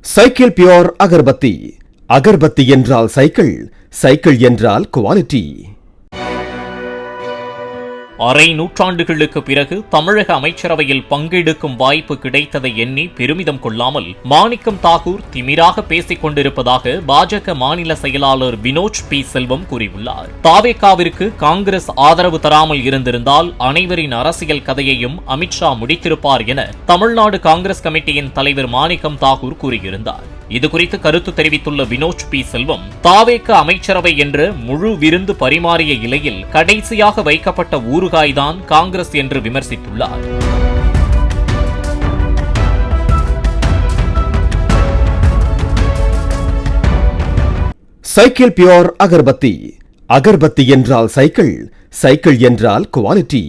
Cycle pure agarbatti. Agarbatti என்றால் cycle, cycle என்றால் quality. அரை நூற்றாண்டுகளுக்கு பிறகு தமிழக அமைச்சரவையில் பங்கெடுக்கும் வாய்ப்பு கிடைத்ததை எண்ணி பெருமிதம் கொள்ளாமல் மாணிக்கம் தாகூர் திமிராக பேசிக் கொண்டிருப்பதாக பாஜக மாநில செயலாளர் வினோத் பி செல்வம் கூறியுள்ளார். தாவேகாவிற்கு காங்கிரஸ் ஆதரவு தராமல் இருந்திருந்தால் அனைவரின் அரசியல் கதையையும் அமித்ஷா முடித்திருப்பார் என தமிழ்நாடு காங்கிரஸ் கமிட்டியின் தலைவர் மாணிக்கம் தாகூர் கூறியிருந்தார். இதுகுறித்து கருத்து தெரிவித்துள்ள வினோத் பி செல்வம், தாவேக அமைச்சரவை என்ற முழு விருந்து பரிமாறிய இலையில் கடைசியாக வைக்கப்பட்ட ஊறுகாய்தான் காங்கிரஸ் என்று விமர்சித்துள்ளார். Cycle pure agarbatti. அகர்பத்தி என்றால் சைக்கிள், சைக்கிள் என்றால் குவாலிட்டி.